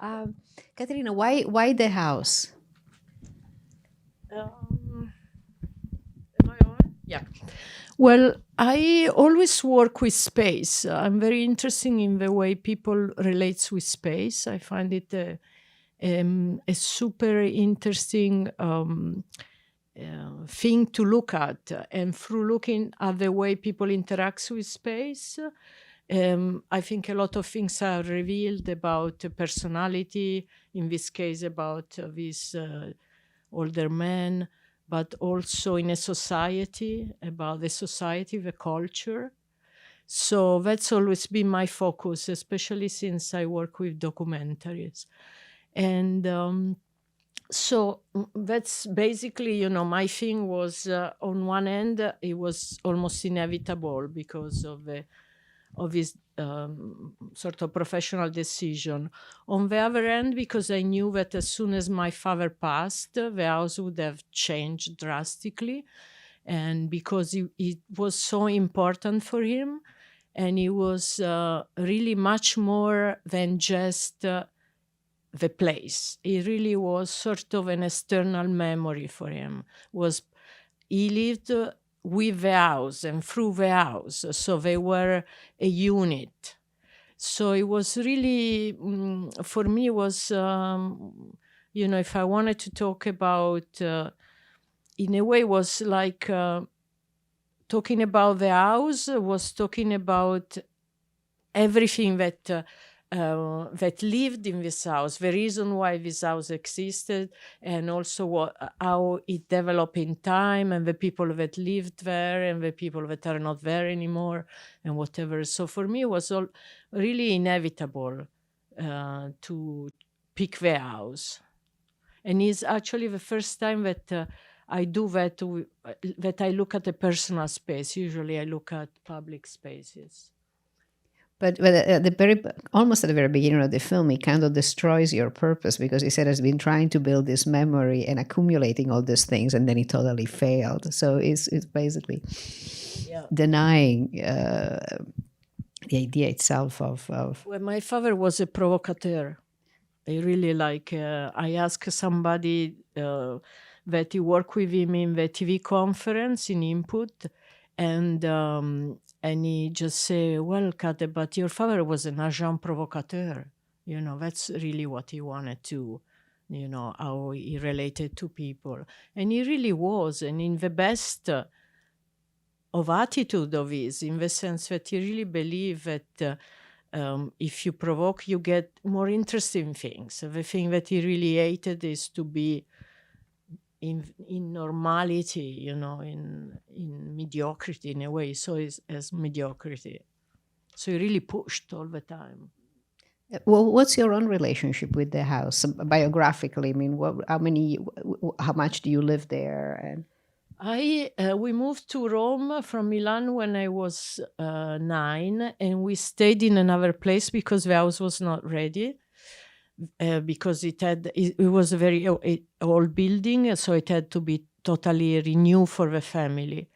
Um, Caterina, why the house? Um, am I on? Yeah. Well, I always work with space. I'm very interested in the way people relates with space. I find it a super interesting thing to look at. And through looking at the way people interact with space, I think a lot of things are revealed about personality, in this case, about this older man, but also in a society, about the society, the culture. So that's always been my focus, especially since I work with documentaries. And that's basically, my thing was on one end, it was almost inevitable because of his sort of professional decision. On the other end, because I knew that as soon as my father passed, the house would have changed drastically. And because it was so important for him, and it was really much more than just the place. It really was sort of an external memory for him. Was he lived with the house and through the house, so they were a unit. So it was really for me it was if I wanted to talk about in a way was like talking about the house was talking about everything that lived in this house, the reason why this house existed, and also how it developed in time, and the people that lived there, and the people that are not there anymore, and whatever. So for me, it was all really inevitable to pick the house, and it's actually the first time that. I do that. That I look at a personal space. Usually, I look at public spaces. But at the very almost at the very beginning of the film, it kind of destroys your purpose because he said has been trying to build this memory and accumulating all these things, and then he totally failed. So it's basically Yeah. denying the idea itself of. Well, my father was a provocateur. I really like. I asked somebody that he worked with him in the TV conference in Input, and he just say, "Well, Kate, but your father was an agent provocateur. That's really what he wanted to. How he related to people, and he really was, and in the best." Of attitude of his, in the sense that he really believed that if you provoke, you get more interesting things. The thing that he really hated is to be in normality, in mediocrity in a way. So is as mediocrity. So he really pushed all the time. Well, what's your own relationship with the house biographically? I mean, how much do you live there? And We moved to Rome from Milan when I was 9, and we stayed in another place because the house was not ready. Because it was a very old building, so it had to be totally renewed for the family.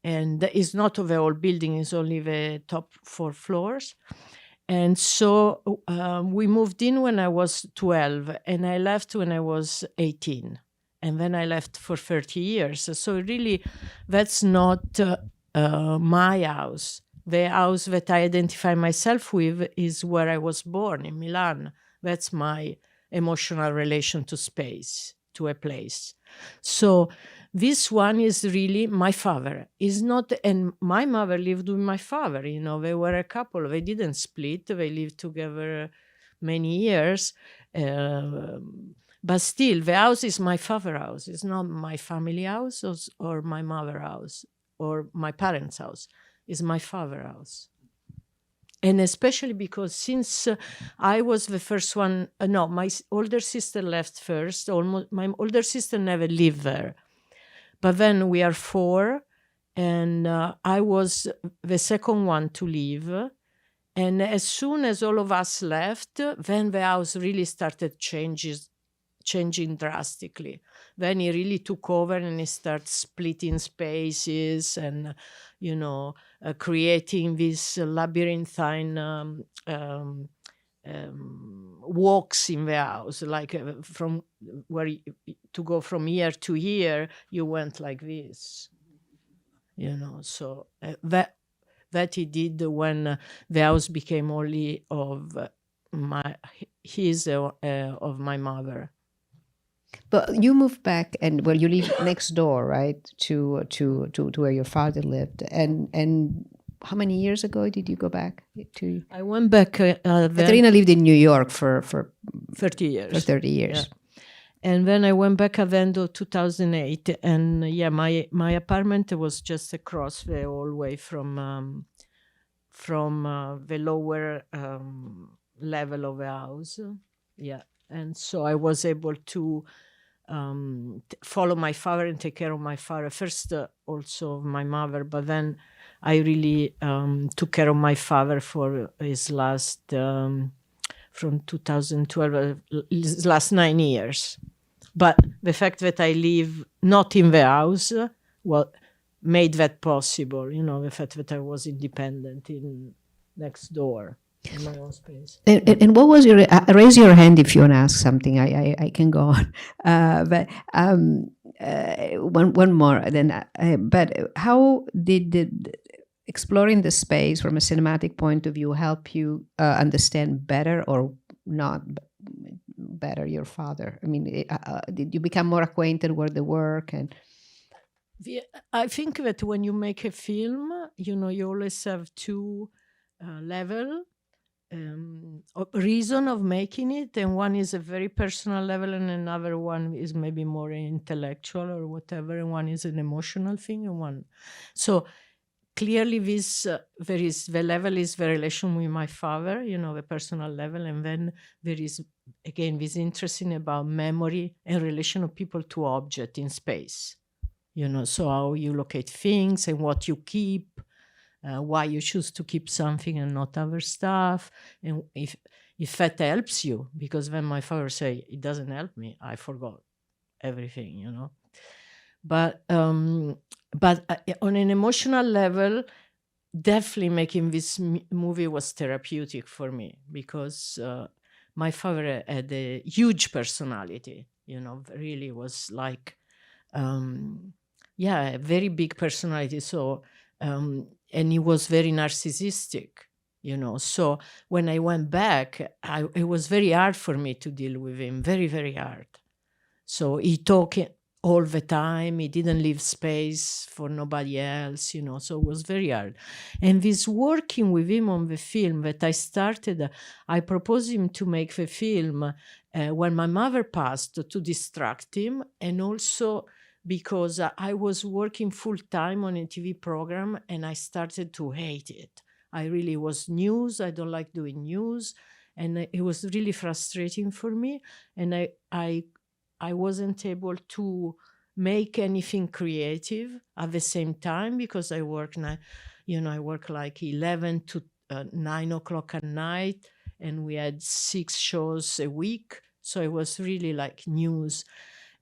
And it's not the old building; it's only the top 4 floors. And so we moved in when I was 12, and I left when I was 18. And then I left for 30 years. So really, that's not my house. The house that I identify myself with is where I was born, in Milan. That's my emotional relation to space, to a place. So this one is really my father. Is not, and my mother lived with my father. They were a couple. They didn't split. They lived together many years. But still, the house is my father's house. It's not my family house or my mother's house or my parents' house. It's my father's house. And especially because since I was the first one, no, my older sister left first. Almost, my older sister never lived there. But then we are 4, and I was the second one to leave. And as soon as all of us left, then the house really started changing drastically. Then he really took over and he started splitting spaces and, creating this labyrinthine walks in the house, like from where to go from here to here, you went like this, So that he did when the house became only of of my mother. But you moved back, and well, you live next door, right, to where your father lived, and how many years ago did you go back to? I went back. Caterina lived in New York for 30 years. For 30 years. Yeah. And then I went back Avendo 2008, and my apartment was just across the hallway from the lower level of the house. Yeah, and so I was able to follow my father and take care of my father first, also of my mother, but then I really took care of my father for his last from 2012, his last 9 years. But the fact that I live not in the house, made that possible. The fact that I was independent in next door in my own space. And what was your raise your hand if you want to ask something? I can go on, but one more. Then, but how did exploring the space from a cinematic point of view help you understand better or not better your father? I mean, did you become more acquainted with the work? And I think that when you make a film, you always have two level reason of making it, and one is a very personal level, and another one is maybe more intellectual or whatever, and one is an emotional thing, and one. So clearly, the level is the relation with my father, the personal level, and then there is again this interesting about memory and relation of people to object in space. So how you locate things and what you keep. Why you choose to keep something and not other stuff, and if that helps you, because when my father say it doesn't help me, I forgot everything, but on an emotional level, definitely making this movie was therapeutic for me, because my father had a huge personality, really was like a very big personality. So and he was very narcissistic, so when I went back, it was very hard for me to deal with him, very, very hard. So he talked all the time, he didn't leave space for nobody else, so it was very hard. And this working with him on the film that I started, I proposed him to make the film when my mother passed, to distract him, and also because I was working full-time on a TV program and I started to hate it. I really was news. I don't like doing news. And it was really frustrating for me. And I wasn't able to make anything creative at the same time, because I work I work like 11 to 9 o'clock at night, and we had 6 shows a week. So it was really like news.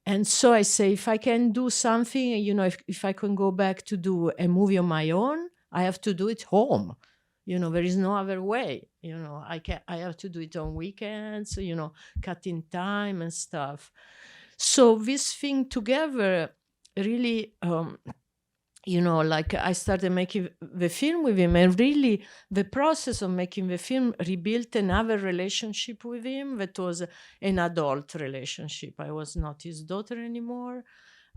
And so I say, if I can do something, if I can go back to do a movie on my own, I have to do it home. There is no other way. I have to do it on weekends, cutting time and stuff. So this thing together really, like I started making the film with him, and really the process of making the film rebuilt another relationship with him that was an adult relationship. I was not his daughter anymore.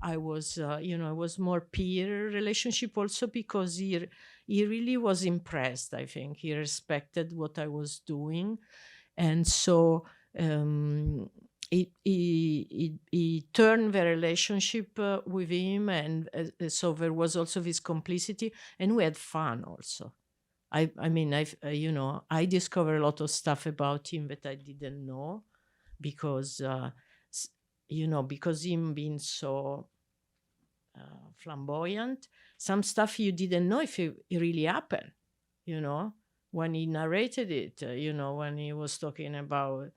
I was, I was more peer relationship also, because he really was impressed. I think he respected what I was doing. And so he turned the relationship with him, and so there was also this complicity, and we had fun also. I mean, I discovered a lot of stuff about him that I didn't know, because because him being so flamboyant, some stuff you didn't know if it really happened. When he narrated it, when he was talking about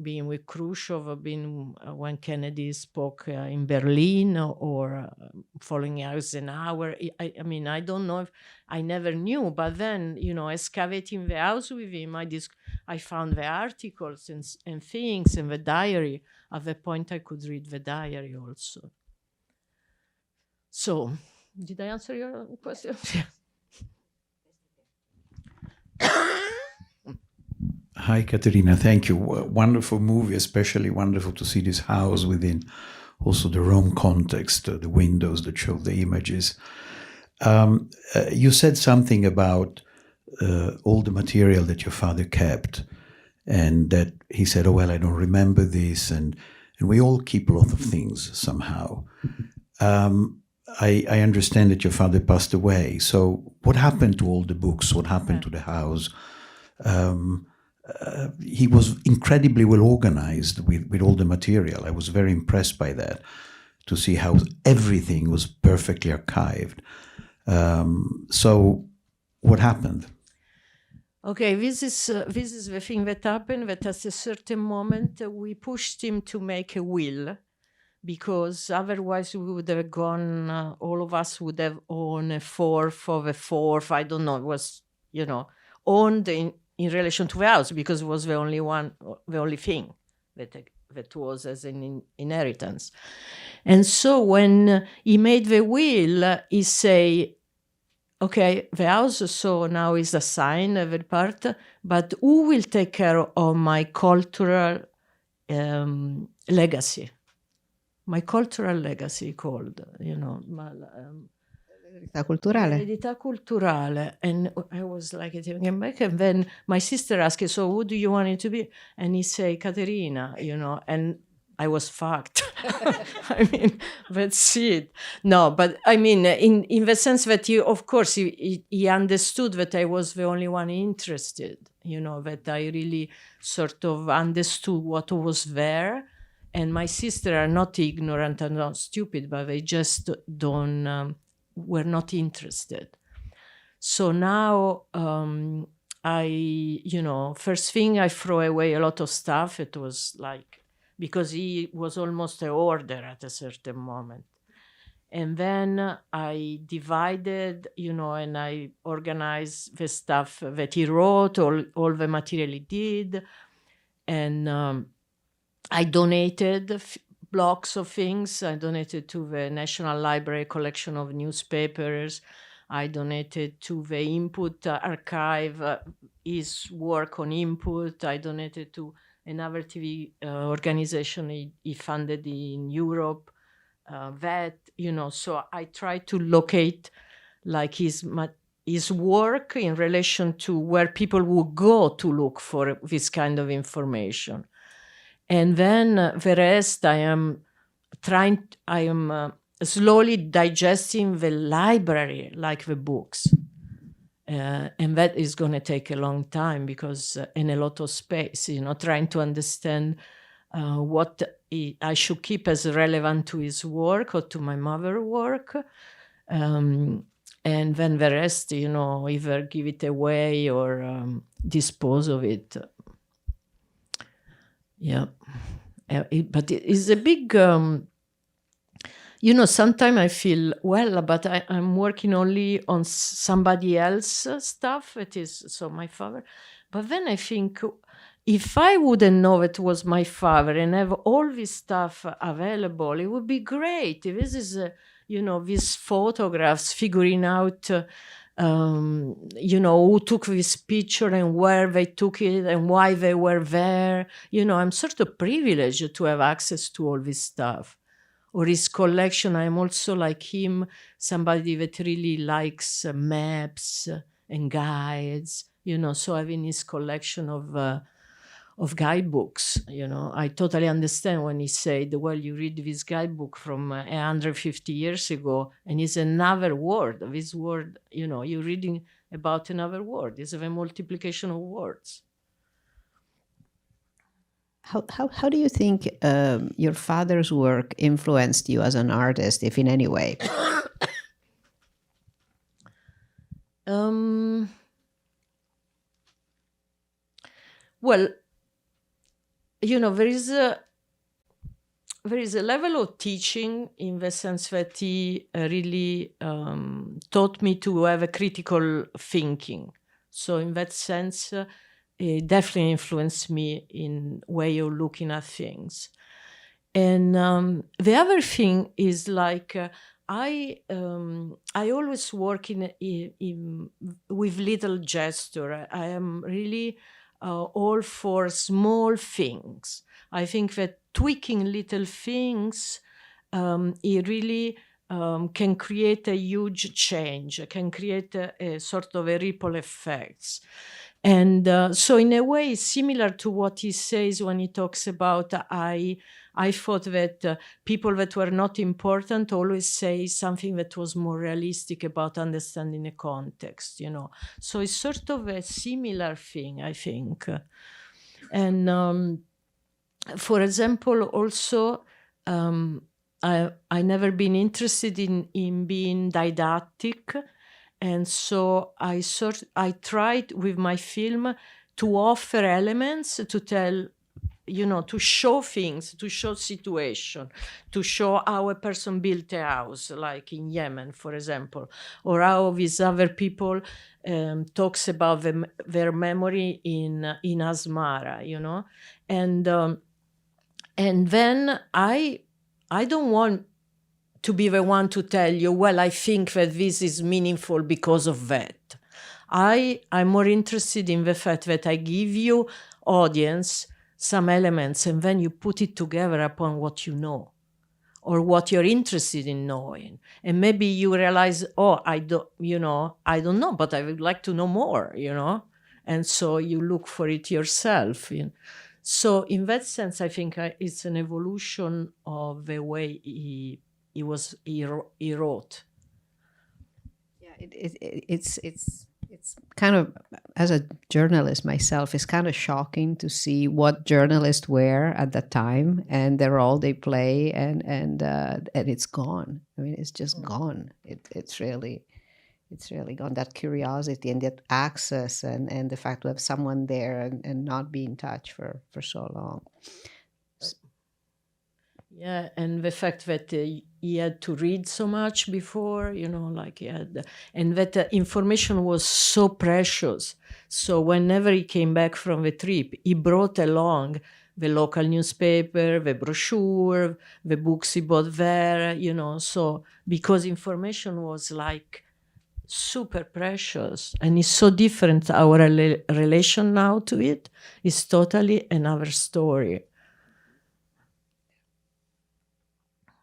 being with Khrushchev, being when Kennedy spoke in Berlin, or following Eisenhower. I mean, I don't know if I never knew, but then, excavating the house with him, I I found the articles and things in the diary. At the point, I could read the diary also. So, did I answer your question? Hi, Caterina. Thank you. Wonderful movie, especially wonderful to see this house within also the Rome context, the windows that show the images. You said something about all the material that your father kept, and that he said, "Oh well, I don't remember this," and we all keep a lot of things somehow. I understand that your father passed away. So what happened to all the books? What happened to the house? He was incredibly well organized with all the material. I was very impressed by that, to see how everything was perfectly archived. So what happened? Okay, this is the thing that happened, that at a certain moment we pushed him to make a will, because otherwise we would have gone, all of us would have owned a fourth of a fourth, I don't know, it was, owned in relation to the house, because it was the only thing that was as an inheritance. And so when he made the will, he say, okay, the house so now is assigned every part, but who will take care of my cultural legacy? My cultural legacy called, L'eredità culturale. L'eredità culturale. And I was like, thinking back, and then my sister asked, so who do you want it to be? And he say, Caterina, and I was fucked. I mean, that's it. No, but I mean, in the sense that of course, he understood that I was the only one interested, that I really sort of understood what was there. And my sister are not ignorant and not stupid, but they just were not interested. So now first thing I throw away a lot of stuff. It was like, because he was almost a hoarder at a certain moment. And then I divided, and I organized the stuff that he wrote, all the material he did. And I donated blocks of things. I donated to the National Library collection of newspapers. I donated to the Input archive, his work on Input. I donated to another TV organization he funded in Europe. So I tried to locate like his work in relation to where people would go to look for this kind of information. And then the rest, I am slowly digesting the library, like the books. And that is going to take a long time, because in a lot of space, trying to understand what I should keep as relevant to his work or to my mother's work. And then the rest, either give it away or dispose of it. Yeah. But it is a big, sometimes I feel, well, but I'm working only on somebody else's stuff. It is, so my father. But then I think, if I wouldn't know it was my father and have all this stuff available, it would be great. This is, these photographs, figuring out, who took this picture and where they took it and why they were there. I'm sort of privileged to have access to all this stuff. Or his collection, I'm also like him, somebody that really likes maps and guides, so having his collection of guidebooks, I totally understand when he said, well, you read this guidebook from 150 years ago, and it's another word. This word, you're reading about another word. It's a multiplication of words. How do you think your father's work influenced you as an artist, if in any way? Well, there is a level of teaching, in the sense that he really taught me to have a critical thinking. So in that sense, it definitely influenced me in way of looking at things. And the other thing is like I always work with little gesture. I am really all for small things. I think that tweaking little things, it really can create a huge change, can create a sort of a ripple effects. And so in a way, similar to what he says when he talks about I thought that people that were not important always say something that was more realistic about understanding the context, you know. So it's sort of a similar thing, I think. And for example, also, I never been interested in being didactic. And so I tried with my film to offer elements to tell, you know, to show things, to show situation, to show how a person built a house, like in Yemen, for example, or how these other people talks about their memory in Asmara, you know. And then I don't want to be the one to tell you, well, I think that this is meaningful because of that. I'm more interested in the fact that I give you, audience, some elements, and then you put it together upon what you know or what you're interested in knowing. And maybe you realize, oh, I don't know, but I would like to know more, you know? And so you look for it yourself. You know? So in that sense, I think it's an evolution of the way he wrote. Yeah, it's kind of, as a journalist myself, it's kind of shocking to see what journalists were at that time and the role they play, and it's gone. I mean, it's just gone. It's really gone. That curiosity and that access and the fact to have someone there and not be in touch for so long. Yeah, and the fact that he had to read so much before, you know, like he had, and that information was so precious. So whenever he came back from the trip, he brought along the local newspaper, the brochure, the books he bought there, you know. So because information was like super precious, and it's so different. Our relation now to it is totally another story.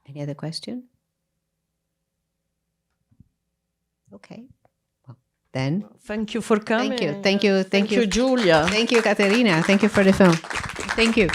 Any other question? Okay. Well, then. Thank you for coming. Thank you, Giulia. Thank you, Caterina. Thank you for the film. Thank you.